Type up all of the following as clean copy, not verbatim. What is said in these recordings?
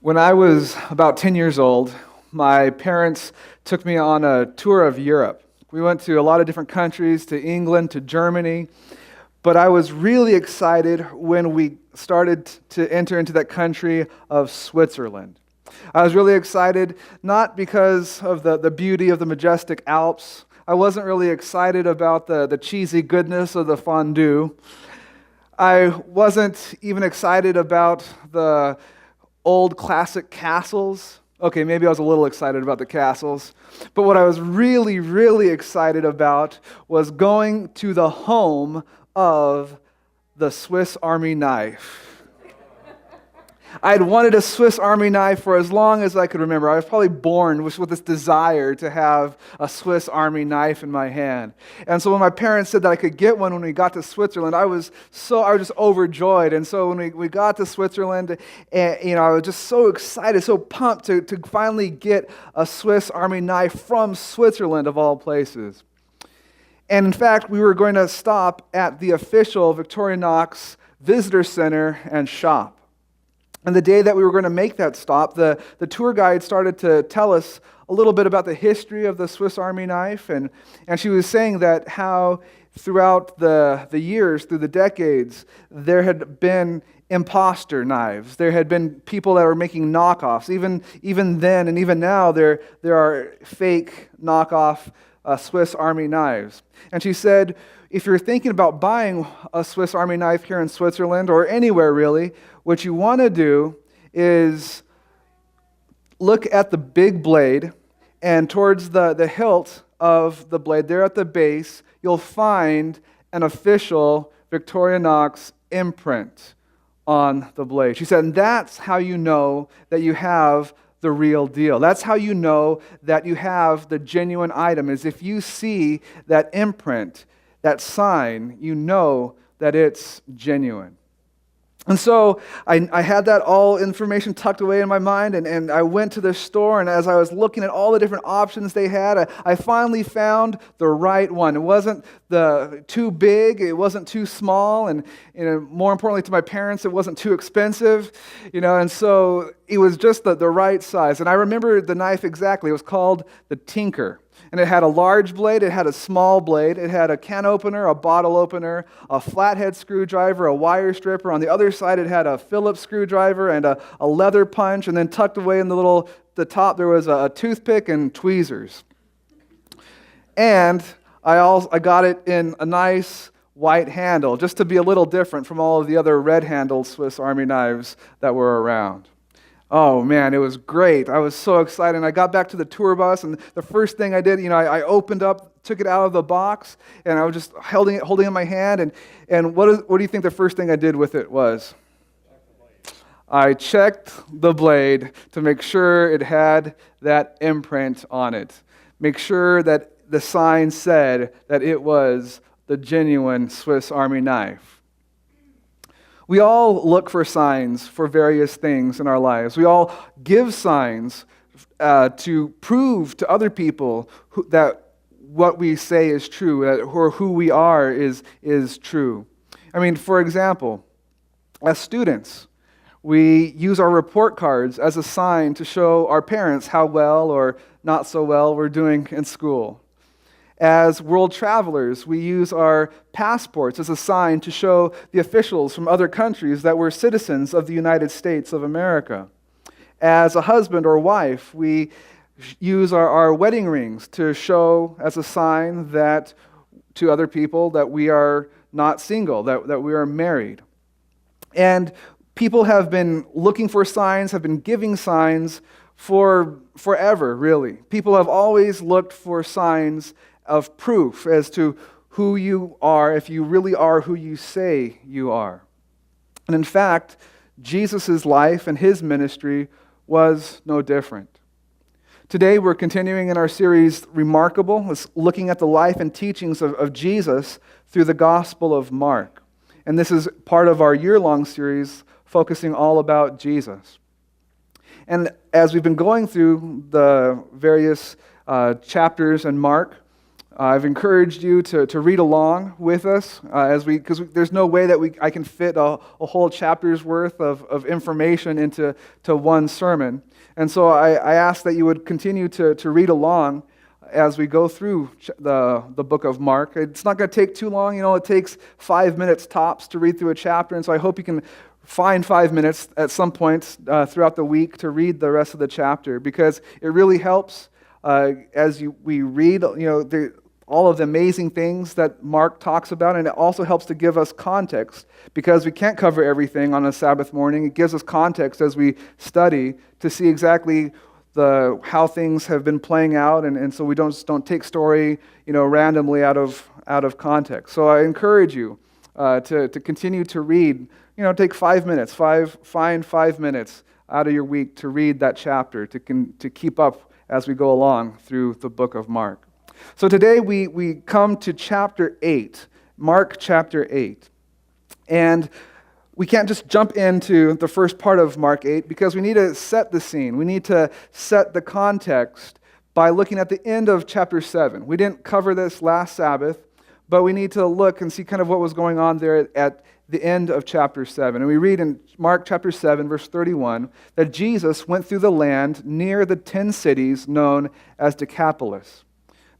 When I was about 10 years old, my parents took me on a tour of Europe. We went to a lot of different countries, to England, to Germany, but I was really excited when we started to enter into that country of Switzerland. I was really excited not because of the beauty of the majestic Alps. I wasn't really excited about the cheesy goodness of the fondue. I wasn't even excited about the old classic castles. Okay, maybe I was a little excited about the castles. But what I was really, really excited about was going to the home of the Swiss Army knife. I had wanted a Swiss Army knife for as long as I could remember. I was probably born with this desire to have a Swiss Army knife in my hand. And so when my parents said that I could get one when we got to Switzerland, I was just overjoyed. And so when we got to Switzerland, I was just so excited, so pumped to finally get a Swiss Army knife from Switzerland, of all places. And in fact, we were going to stop at the official Victorinox Visitor Center and shop. And the day that we were going to make that stop, the tour guide started to tell us a little bit about the history of the Swiss Army knife. And she was saying that how throughout the years, through the decades, there had been imposter knives. There had been people that were making knockoffs. Even then and even now, there are fake knockoff Swiss Army knives. And she said, if you're thinking about buying a Swiss Army knife here in Switzerland, or anywhere really, what you want to do is look at the big blade, and towards the hilt of the blade, there at the base, you'll find an official Victorinox imprint on the blade. She said, and that's how you know that you have the real deal. That's how you know that you have the genuine item, is if you see that imprint, that sign, you know that it's genuine. And so I had that all information tucked away in my mind, and I went to the store, and as I was looking at all the different options they had, I finally found the right one. It wasn't too big, it wasn't too small, and more importantly to my parents, it wasn't too expensive, and so it was just the right size. And I remember the knife exactly. It was called the Tinker. And it had a large blade, it had a small blade, it had a can opener, a bottle opener, a flathead screwdriver, a wire stripper. On the other side, it had a Phillips screwdriver and a leather punch. And then tucked away in the top, there was a toothpick and tweezers. And I got it in a nice white handle, just to be a little different from all of the other red-handled Swiss Army knives that were around. Oh man, it was great. I was so excited. And I got back to the tour bus, and the first thing I did, I opened up, took it out of the box, and I was just holding it in my hand. And what do you think the first thing I did with it was? I checked the blade to make sure it had that imprint on it. Make sure that the sign said that it was the genuine Swiss Army knife. We all look for signs for various things in our lives. We all give signs to prove to other people that what we say is true, or who we are is true. I mean, for example, as students, we use our report cards as a sign to show our parents how well or not so well we're doing in school. As world travelers, we use our passports as a sign to show the officials from other countries that we're citizens of the United States of America. As a husband or wife, we use our wedding rings to show as a sign that to other people that we are not single, that we are married. And people have been looking for signs, have been giving signs for forever, really. People have always looked for signs of proof as to who you are, if you really are who you say you are. And in fact, Jesus' life and his ministry was no different. Today we're continuing in our series, Remarkable, looking at the life and teachings of Jesus through the Gospel of Mark. And this is part of our year-long series focusing all about Jesus. And as we've been going through the various chapters in Mark, I've encouraged you to read along with us because there's no way that I can fit a whole chapter's worth of information into one sermon. And so I ask that you would continue to read along as we go through the book of Mark. It's not going to take too long. It takes 5 minutes tops to read through a chapter. And so I hope you can find 5 minutes at some point throughout the week to read the rest of the chapter, because it really helps we read, all of the amazing things that Mark talks about, and it also helps to give us context, because we can't cover everything on a Sabbath morning. It gives us context as we study to see exactly how things have been playing out, and so we don't take story randomly out of context. So I encourage you to continue to read. Take 5 minutes, find 5 minutes out of your week to read that chapter, to keep up as we go along through the book of Mark. So today we come to chapter 8, Mark chapter 8. And we can't just jump into the first part of Mark 8, because we need to set the scene. We need to set the context by looking at the end of chapter 7. We didn't cover this last Sabbath, but we need to look and see kind of what was going on there at the end of chapter 7. And we read in Mark chapter 7, verse 31, that Jesus went through the land near the 10 cities known as Decapolis.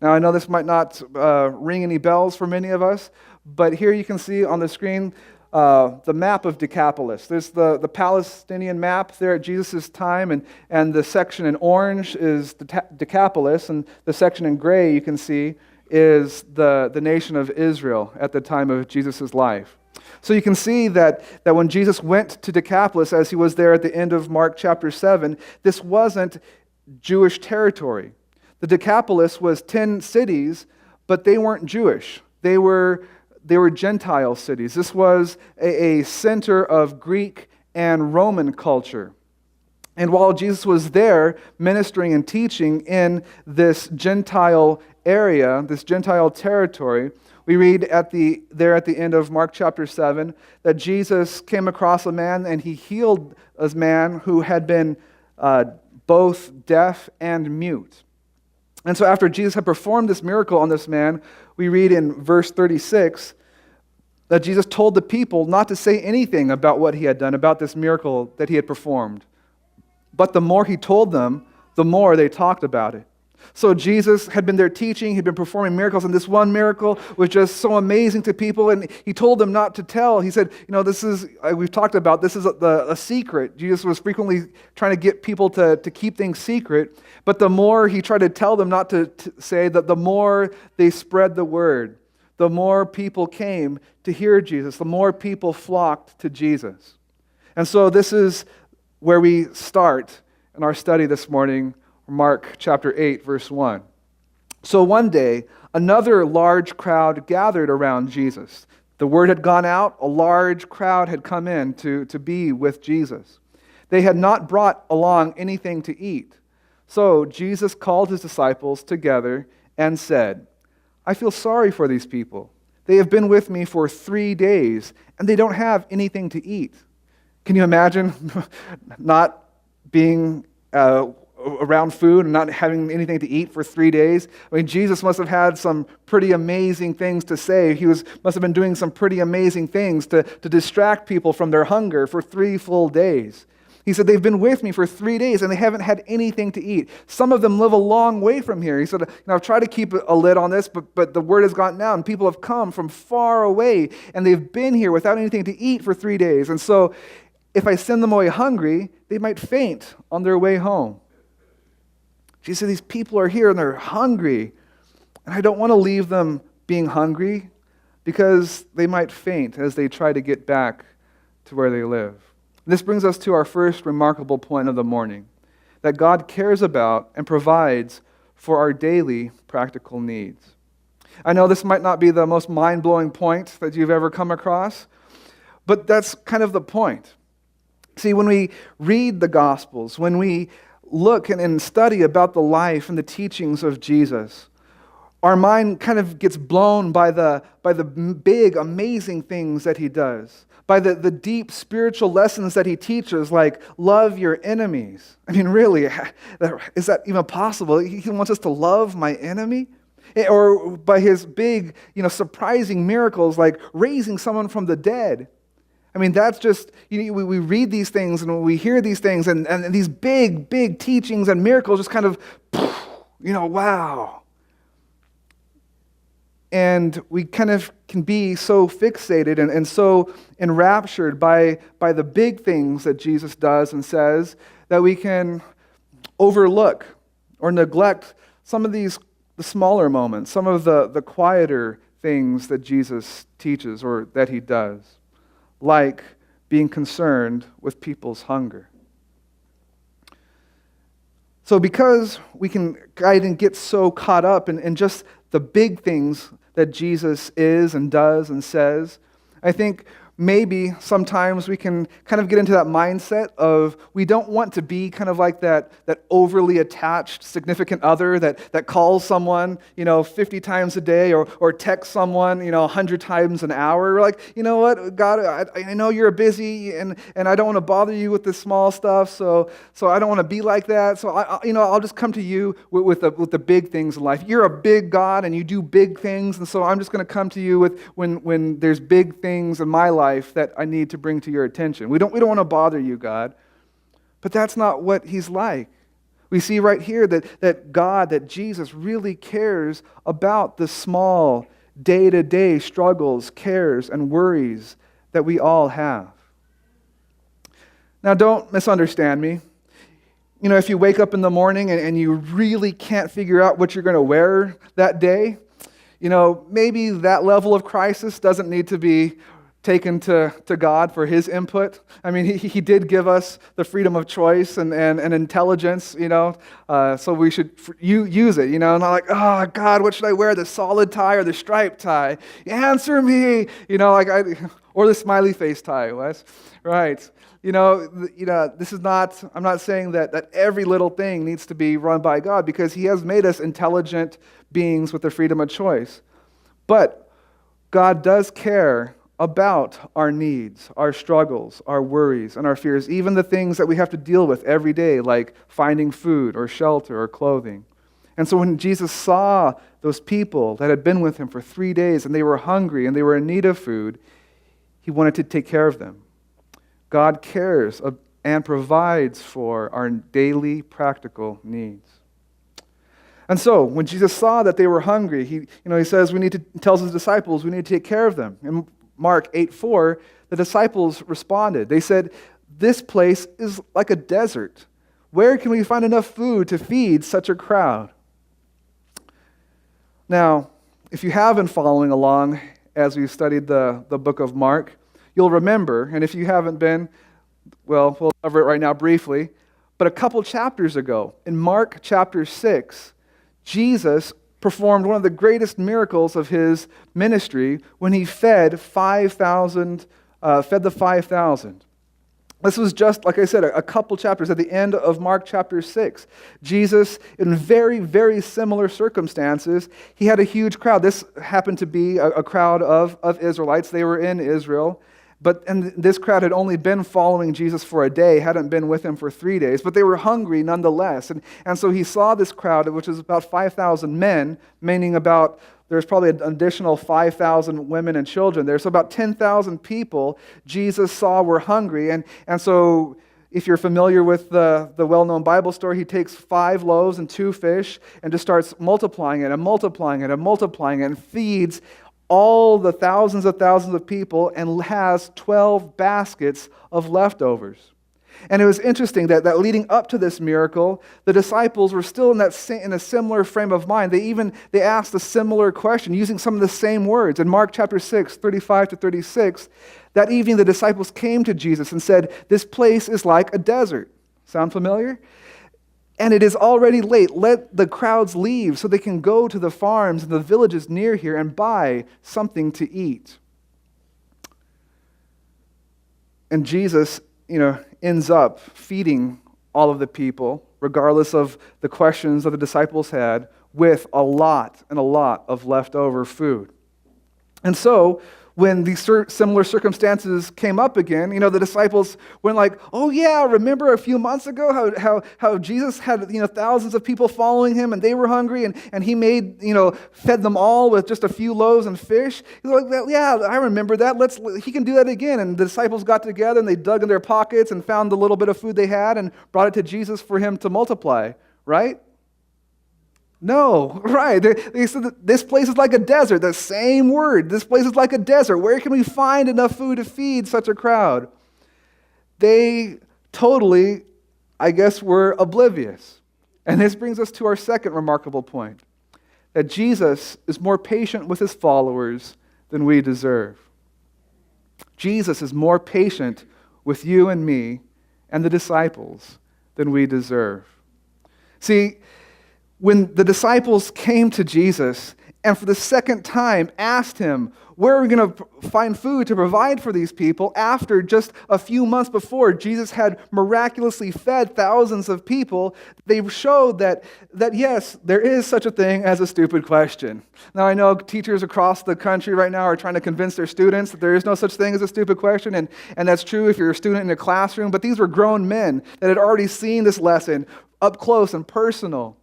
Now, I know this might not ring any bells for many of us, but here you can see on the screen the map of Decapolis. There's the Palestinian map there at Jesus' time, and the section in orange is Decapolis, and the section in gray you can see is the nation of Israel at the time of Jesus' life. So you can see that when Jesus went to Decapolis, as he was there at the end of Mark chapter 7, this wasn't Jewish territory. The Decapolis was 10 cities, but they weren't Jewish. They were Gentile cities. This was a center of Greek and Roman culture. And while Jesus was there ministering and teaching in this Gentile area, this Gentile territory, we read at the end of Mark chapter 7 that Jesus came across a man and he healed a man who had been both deaf and mute. And so after Jesus had performed this miracle on this man, we read in verse 36 that Jesus told the people not to say anything about what he had done, about this miracle that he had performed. But the more he told them, the more they talked about it. So Jesus had been there teaching, he'd been performing miracles, and this one miracle was just so amazing to people, and he told them not to tell. He said, we've talked about, this is a secret. Jesus was frequently trying to get people to keep things secret, but the more he tried to tell them not to say, that the more they spread the word, the more people came to hear Jesus, the more people flocked to Jesus. And so this is where we start in our study this morning, Mark chapter 8, verse 1. So one day, another large crowd gathered around Jesus. The word had gone out, a large crowd had come in to be with Jesus. They had not brought along anything to eat. So Jesus called his disciples together and said, I feel sorry for these people. They have been with me for 3 days, and they don't have anything to eat. Can you imagine not being around food and not having anything to eat for 3 days? I mean, Jesus must have had some pretty amazing things to say. He must have been doing some pretty amazing things to distract people from their hunger for 3 full days. He said, they've been with me for 3 days and they haven't had anything to eat. Some of them live a long way from here. He said, I've tried to keep a lid on this, but the word has gotten out and people have come from far away and they've been here without anything to eat for 3 days. And so if I send them away hungry, they might faint on their way home. Jesus said, these people are here and they're hungry, and I don't want to leave them being hungry because they might faint as they try to get back to where they live. This brings us to our first remarkable point of the morning, that God cares about and provides for our daily practical needs. I know this might not be the most mind-blowing point that you've ever come across, but that's kind of the point. See, when we read the Gospels, when we look and study about the life and the teachings of Jesus, our mind kind of gets blown by the big, amazing things that he does, by the deep spiritual lessons that he teaches, like love your enemies. I mean, really, is that even possible? He wants us to love my enemy? or by his big, surprising miracles like raising someone from the dead. I mean, that's just, we read these things and we hear these things and these big, big teachings and miracles just kind of, wow. And we kind of can be so fixated and so enraptured by the big things that Jesus does and says that we can overlook or neglect some of the smaller moments, some of the quieter things that Jesus teaches or that he does, like being concerned with people's hunger. So because we can get so caught up in just the big things that Jesus is and does and says, I think maybe sometimes we can kind of get into that mindset of we don't want to be kind of like that overly attached significant other that calls someone, 50 times a day or texts someone, 100 times an hour. We're like, you know what, God, I know you're busy and I don't want to bother you with this small stuff, so I don't want to be like that. So I'll just come to you with the big things in life. You're a big God and you do big things, and so I'm just going to come to you with when there's big things in my life that I need to bring to your attention. We don't want to bother you, God. But that's not what he's like. We see right here that Jesus really cares about the small, day-to-day struggles, cares, and worries that we all have. Now, don't misunderstand me. If you wake up in the morning and you really can't figure out what you're going to wear that day, maybe that level of crisis doesn't need to be taken to God for his input. I mean, he did give us the freedom of choice and intelligence, so we should use it, not like, oh, God, what should I wear, the solid tie or the striped tie? Answer me, or the smiley face tie, Wes, right? This is not, I'm not saying that every little thing needs to be run by God, because he has made us intelligent beings with the freedom of choice. But God does care about our needs, our struggles, our worries, and our fears, even the things that we have to deal with every day, like finding food or shelter or clothing. And so when Jesus saw those people that had been with him for 3 days and they were hungry and they were in need of food, he wanted to take care of them. God cares and provides for our daily practical needs. And so when Jesus saw that they were hungry, he says tells his disciples we need to take care of them. And Mark 8:4, the disciples responded. They said, "This place is like a desert. Where can we find enough food to feed such a crowd?" Now, if you have been following along as we studied the book of Mark, you'll remember, and if you haven't been, well, we'll cover it right now briefly, but a couple chapters ago, in Mark chapter 6, Jesus performed one of the greatest miracles of his ministry when he fed the 5,000. This was just, like I said, a couple chapters at the end of Mark chapter 6. Jesus, in very, very similar circumstances, he had a huge crowd. This happened to be a crowd of Israelites. They were in Israel. And this crowd had only been following Jesus for a day, hadn't been with him for 3 days, but they were hungry nonetheless. And so he saw this crowd, which is about 5,000 men, meaning there's probably an additional 5,000 women and children there. So about 10,000 people Jesus saw were hungry. And so if you're familiar with the well-known Bible story, he takes 5 loaves and 2 fish and just starts multiplying it and multiplying it and multiplying it and feeds all the thousands of people and has 12 baskets of leftovers. And it was interesting that leading up to this miracle, the disciples were still in a similar frame of mind. They asked a similar question using some of the same words. In Mark chapter 6, 35 to 36, that evening the disciples came to Jesus and said, "This place is like a desert." Sound familiar? "And it is already late. Let the crowds leave so they can go to the farms and the villages near here and buy something to eat." And Jesus, ends up feeding all of the people, regardless of the questions that the disciples had, with a lot of leftover food. And so, when these similar circumstances came up again, the disciples went like, oh yeah, remember a few months ago how Jesus had, thousands of people following him and they were hungry and he made, fed them all with just a few loaves and fish. He's like, yeah, I remember that. He can do that again. And the disciples got together and they dug in their pockets and found the little bit of food they had and brought it to Jesus for him to multiply, right? No, right. They said that this place is like a desert. The same word. This place is like a desert. Where can we find enough food to feed such a crowd? They totally, I guess, were oblivious. And this brings us to our second remarkable point, that Jesus is more patient with his followers than we deserve. Jesus is more patient with you and me and the disciples than we deserve. See, when the disciples came to Jesus and for the second time asked him, where are we going to find food to provide for these people after just a few months before Jesus had miraculously fed thousands of people, they showed that yes, there is such a thing as a stupid question. Now I know teachers across the country right now are trying to convince their students that there is no such thing as a stupid question, and that's true if you're a student in a classroom, but these were grown men that had already seen this lesson up close and personal.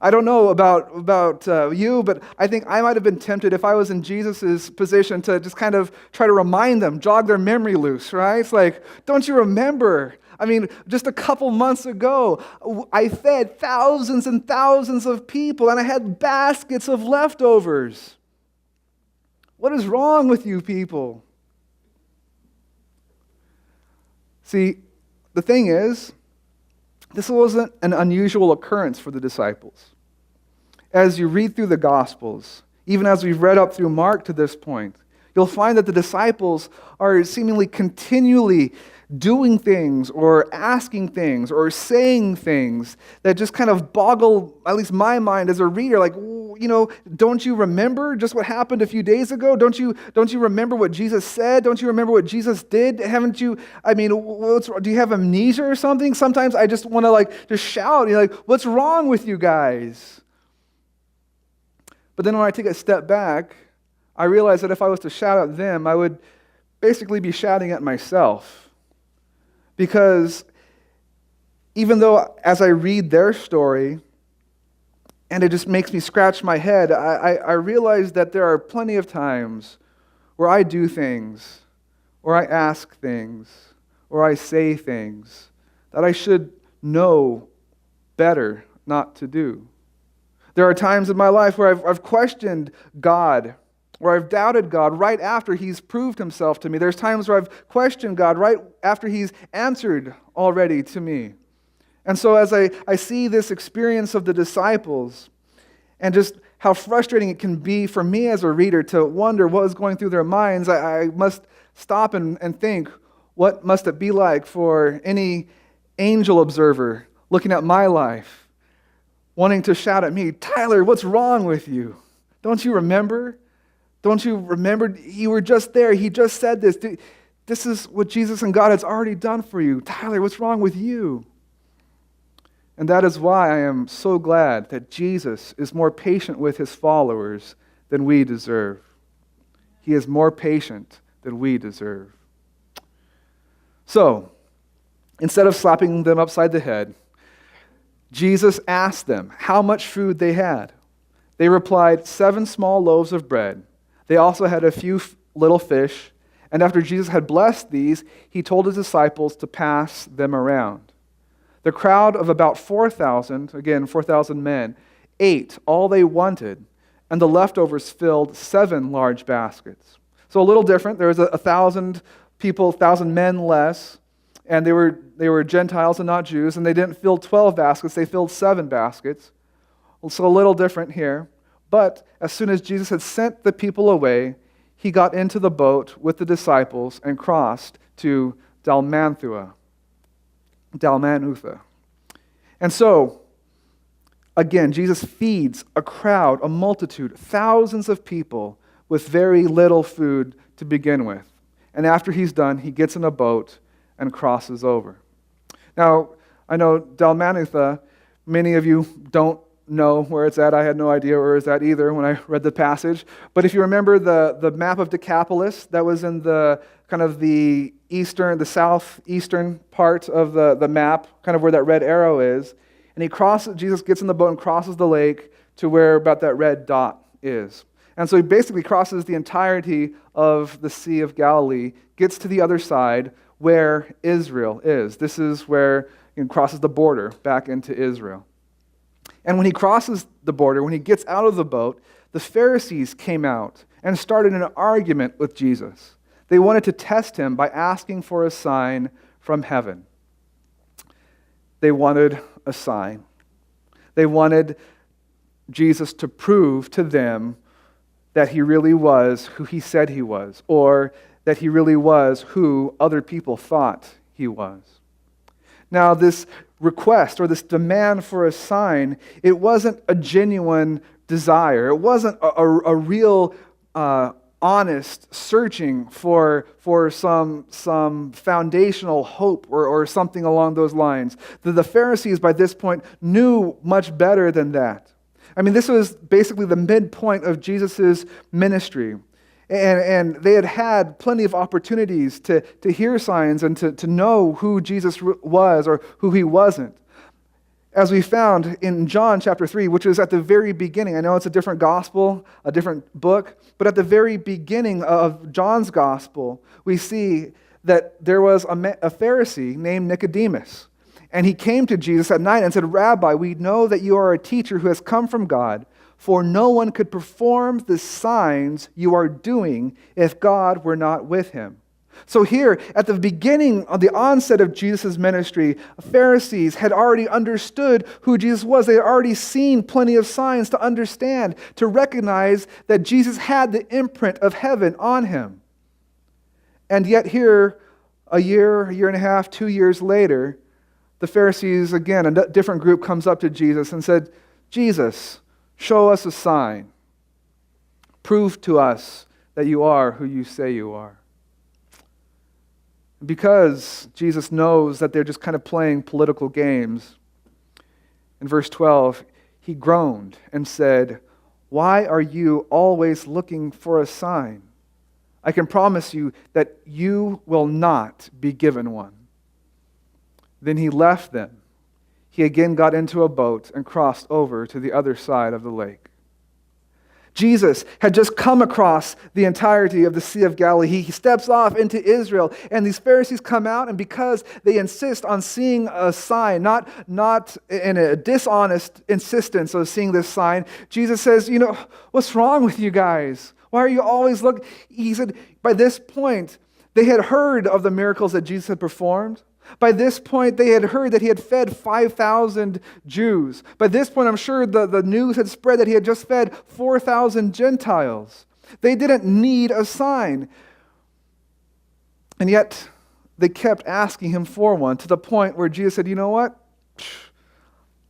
I don't know about you, but I think I might have been tempted if I was in Jesus' position to just kind of try to remind them, jog their memory loose, right? It's like, don't you remember? I mean, just a couple months ago, I fed thousands and thousands of people, and I had baskets of leftovers. What is wrong with you people? See, the thing is, this wasn't an unusual occurrence for the disciples. As you read through the Gospels, even as we've read up through Mark to this point, you'll find that the disciples are seemingly continually doing things or asking things or saying things that just kind of boggle, at least my mind as a reader, like, don't you remember just what happened a few days ago? Don't you remember what Jesus said? Don't you remember what Jesus did? Haven't you, do you have amnesia or something? Sometimes I just want to just shout, what's wrong with you guys? But then when I take a step back, I realize that if I was to shout at them, I would basically be shouting at myself. Because even though as I read their story, and it just makes me scratch my head, I realize that there are plenty of times where I do things, or I ask things, or I say things that I should know better not to do. There are times in my life where I've questioned God, where I've doubted God right after he's proved himself to me. There's times where I've questioned God right after he's answered already to me. And so as I see this experience of the disciples and just how frustrating it can be for me as a reader to wonder what was going through their minds, I must stop and think, what must it be like for any angel observer looking at my life, wanting to shout at me, Tyler, what's wrong with you? Don't you remember? Don't you remember? You were just there. He just said this. This is what Jesus and God has already done for you. Tyler, what's wrong with you? And that is why I am so glad that Jesus is more patient with his followers than we deserve. He is more patient than we deserve. So, instead of slapping them upside the head, Jesus asked them how much food they had. They replied, 7 small loaves of bread. They also had a few little fish, and after Jesus had blessed these, he told his disciples to pass them around. The crowd of about 4,000, again, 4,000 men, ate all they wanted, and the leftovers filled 7 large baskets. So a little different. There was 1,000 people, 1,000 men less, and they were Gentiles and not Jews, and they didn't fill 12 baskets, they filled 7 baskets. So a little different here. But as soon as Jesus had sent the people away, he got into the boat with the disciples and crossed to Dalmanutha. And so, again, Jesus feeds a crowd, a multitude, thousands of people with very little food to begin with. And after he's done, he gets in a boat and crosses over. Now, I know Dalmanutha, many of you don't know where it's at. I had no idea where it's at either when I read the passage. But if you remember the map of Decapolis that was in the kind of the southeastern part of the map, kind of where that red arrow is, and Jesus gets in the boat and crosses the lake to where about that red dot is. And so he basically crosses the entirety of the Sea of Galilee, gets to the other side where Israel is. This is where he crosses the border back into Israel. And when he crosses the border, when he gets out of the boat, the Pharisees came out and started an argument with Jesus. They wanted to test him by asking for a sign from heaven. They wanted a sign. They wanted Jesus to prove to them that he really was who he said he was, or that he really was who other people thought he was. Now, this request or this demand for a sign, it wasn't a genuine desire. It wasn't a real honest searching for some foundational hope or something along those lines. The Pharisees by this point knew much better than that. I mean, this was basically the midpoint of Jesus' ministry. And they had had plenty of opportunities to hear signs and to know who Jesus was or who he wasn't. As we found in John chapter 3, which is at the very beginning. I know it's a different gospel, a different book, but at the very beginning of John's gospel, we see that there was a Pharisee named Nicodemus. And he came to Jesus at night and said, "Rabbi, we know that you are a teacher who has come from God, for no one could perform the signs you are doing if God were not with him." So here, at the beginning of the onset of Jesus' ministry, Pharisees had already understood who Jesus was. They had already seen plenty of signs to understand, to recognize that Jesus had the imprint of heaven on him. And yet here, a year and a half, 2 years later, the Pharisees, again, a different group comes up to Jesus and said, "Jesus, show us a sign. Prove to us that you are who you say you are." Because Jesus knows that they're just kind of playing political games, in verse 12, he groaned and said, "Why are you always looking for a sign? I can promise you that you will not be given one." Then he left them. He again got into a boat and crossed over to the other side of the lake. Jesus had just come across the entirety of the Sea of Galilee. He steps off into Israel, and these Pharisees come out, and because they insist on seeing a sign, not in a dishonest insistence of seeing this sign, Jesus says, "What's wrong with you guys? Why are you always looking?" He said, by this point, they had heard of the miracles that Jesus had performed. By this point, they had heard that he had fed 5,000 Jews. By this point, I'm sure the news had spread that he had just fed 4,000 Gentiles. They didn't need a sign. And yet, they kept asking him for one, to the point where Jesus said, "You know what?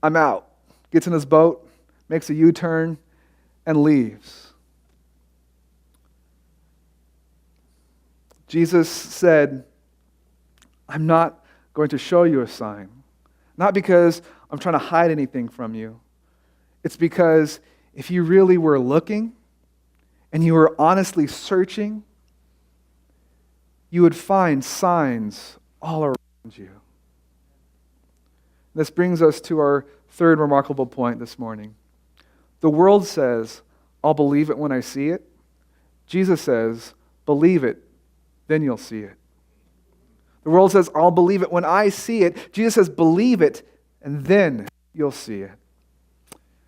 I'm out." Gets in his boat, makes a U-turn, and leaves. Jesus said, "I'm not going to show you a sign. Not because I'm trying to hide anything from you. It's because if you really were looking and you were honestly searching, you would find signs all around you." This brings us to our third remarkable point this morning. The world says, "I'll believe it when I see it." Jesus says, "Believe it, then you'll see it." The world says, "I'll believe it when I see it." Jesus says, "Believe it, and then you'll see it."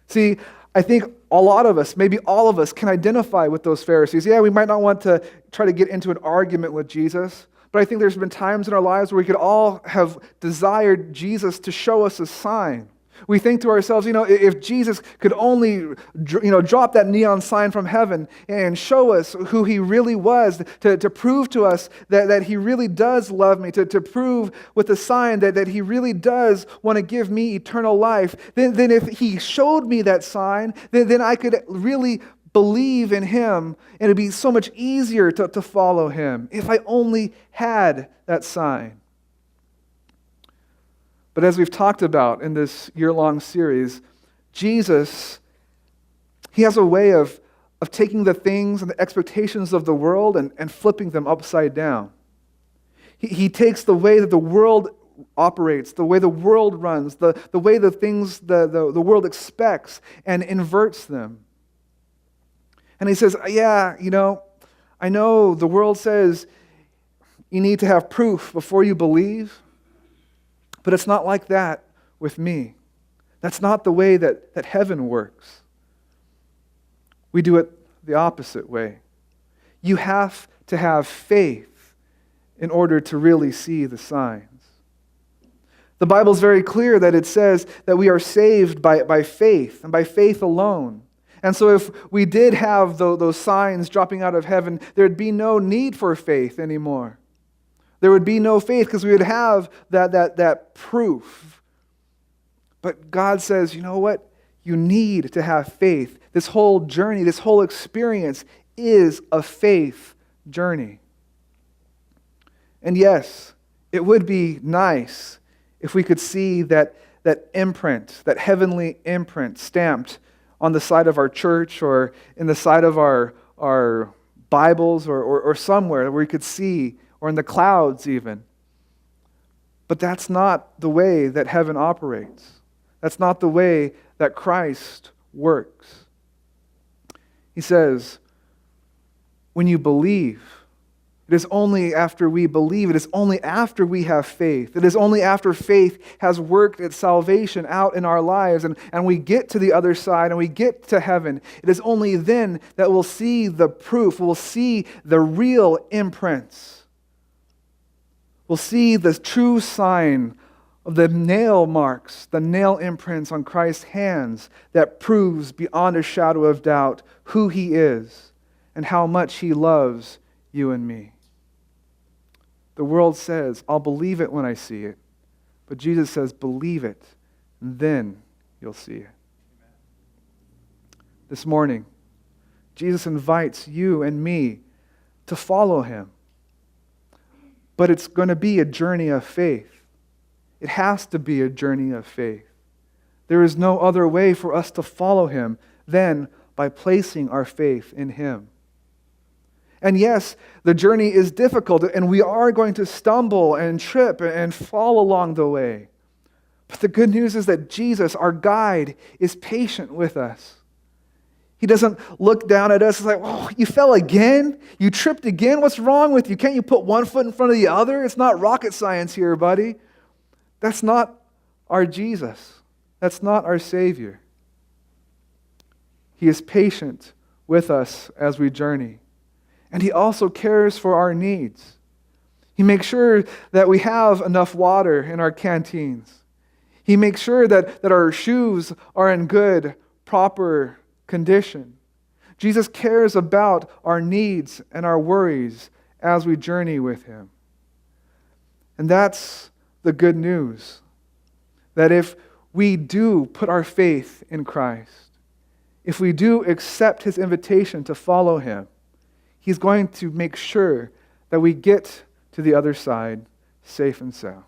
See, I think a lot of us, maybe all of us, can identify with those Pharisees. Yeah, we might not want to try to get into an argument with Jesus, but I think there's been times in our lives where we could all have desired Jesus to show us a sign. We think to ourselves, if Jesus could only, drop that neon sign from heaven and show us who he really was, to prove to us that he really does love me, to prove with a sign that he really does want to give me eternal life, then if he showed me that sign, then I could really believe in him, and it'd be so much easier to follow him if I only had that sign. But as we've talked about in this year-long series, Jesus, he has a way of taking the things and the expectations of the world and flipping them upside down. He takes the way that the world operates, the way the world runs, the way the things the world expects, and inverts them. And he says, yeah, I know the world says you need to have proof before you believe, but it's not like that with me. That's not the way that heaven works. We do it the opposite way. You have to have faith in order to really see the signs. The Bible's very clear that it says that we are saved by faith and by faith alone. And so if we did have those signs dropping out of heaven, there'd be no need for faith anymore. There would be no faith because we would have that proof. But God says, you know what? You need to have faith. This whole journey, this whole experience is a faith journey. And yes, it would be nice if we could see that imprint, that heavenly imprint stamped on the side of our church or in the side of our Bibles or somewhere where we could see, or in the clouds even. But that's not the way that heaven operates. That's not the way that Christ works. He says, when you believe, it is only after we believe, it is only after we have faith, it is only after faith has worked its salvation out in our lives and we get to the other side and we get to heaven, it is only then that we'll see the proof, we'll see the real imprints. We'll see the true sign of the nail marks, the nail imprints on Christ's hands that proves beyond a shadow of doubt who He is and how much He loves you and me. The world says, I'll believe it when I see it. But Jesus says, believe it, and then you'll see it. This morning, Jesus invites you and me to follow Him. But it's going to be a journey of faith. It has to be a journey of faith. There is no other way for us to follow Him than by placing our faith in Him. And yes, the journey is difficult, and we are going to stumble and trip and fall along the way. But the good news is that Jesus, our guide, is patient with us. He doesn't look down at us and say, oh, you fell again? You tripped again? What's wrong with you? Can't you put one foot in front of the other? It's not rocket science here, buddy. That's not our Jesus. That's not our Savior. He is patient with us as we journey. And He also cares for our needs. He makes sure that we have enough water in our canteens. He makes sure that our shoes are in good, proper condition. Jesus cares about our needs and our worries as we journey with Him. And that's the good news. That if we do put our faith in Christ, if we do accept His invitation to follow Him, He's going to make sure that we get to the other side safe and sound.